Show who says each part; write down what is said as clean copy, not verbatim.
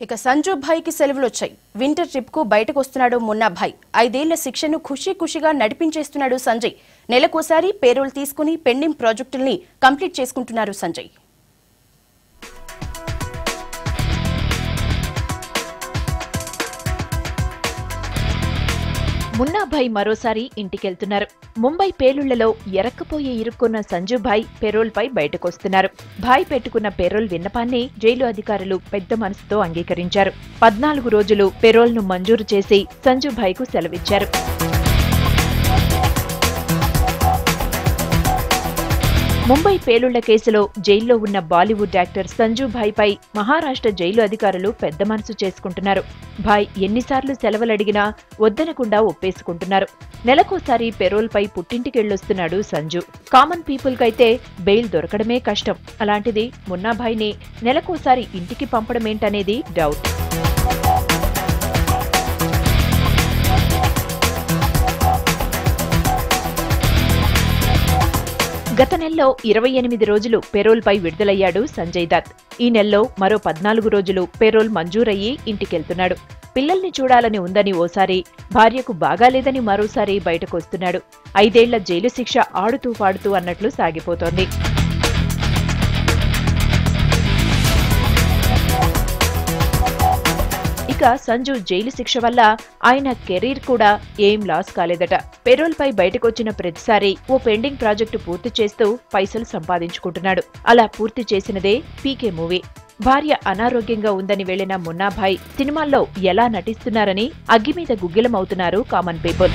Speaker 1: ఇక సంజు భాయ్కి సెలవులు వచ్చాయి. వింటర్ ట్రిప్కు బయటకు వస్తున్నాడు మున్నా భాయ్. 5 ఏళ్ల శిక్షను ఖుషీగా నడిపించేస్తున్నాడు సంజయ్. నెలకోసారి పేరోల్ తీసుకుని పెండింగ్ ప్రాజెక్టుల్ని కంప్లీట్ చేసుకుంటున్నారు సంజయ్.
Speaker 2: మున్నా భాయ్ మరోసారి ఇంటికెళ్తున్నారు. ముంబై పేలుళ్లలో ఎరక్కపోయి ఇరుక్కున్న సంజు భాయ్ పెరోల్పై బయటకొస్తున్నారు. భాయ్ పెట్టుకున్న పెరోల్ విన్నపాన్ని జైలు అధికారులు పెద్ద మనసుతో అంగీకరించారు. 14 రోజులు పెరోల్ను మంజూరు చేసి సంజు భాయ్కు సెలవిచ్చారు. ముంబై పేలుళ్ల కేసులో జైల్లో ఉన్న బాలీవుడ్ యాక్టర్ సంజు భాయ్ పై మహారాష్ట్ర జైలు అధికారులు పెద్ద మనసు చేసుకుంటున్నారు. భాయ్ ఎన్నిసార్లు సెలవులడిగినా వద్దనకుండా ఒప్పేసుకుంటున్నారు. నెలకోసారి పెరోల్పై పుట్టింటికెళ్లొస్తున్నాడు సంజు. కామన్ పీపుల్ కైతే బెయిల్ దొరకడమే కష్టం. అలాంటిది మున్నా భాయ్ని నెలకోసారి ఇంటికి పంపడమేంటనేది డౌట్. గత నెలలో 28 రోజులు పెరోల్పై విడుదలయ్యాడు సంజయ్ దత్. ఈ నెలలో మరో 14 రోజులు పెరోల్ మంజూరయ్యి ఇంటికెళ్తున్నాడు. పిల్లల్ని చూడాలని ఉందని ఓసారి, భార్యకు బాగాలేదని మరోసారి బయటకొస్తున్నాడు. 5 ఏళ్ల జైలు శిక్ష ఆడుతూ పాడుతూ అన్నట్లు సాగిపోతోంది. ఇక సంజు జైలు శిక్ష వల్ల ఆయన కెరీర్ కూడా ఏం లాస్ కాలేదట. పెరోల్పై బయటకొచ్చిన ప్రతిసారి ఓ పెండింగ్ ప్రాజెక్టు పూర్తి చేస్తూ పైసలు సంపాదించుకుంటున్నాడు. అలా పూర్తి చేసినదే పీకే మూవీ. భార్య అనారోగ్యంగా ఉందని వెళ్లిన మున్నా భాయ్ సినిమాల్లో ఎలా నటిస్తున్నారని అగ్గిమీద గుగ్గిలమవుతున్నారు కామన్ పీపుల్.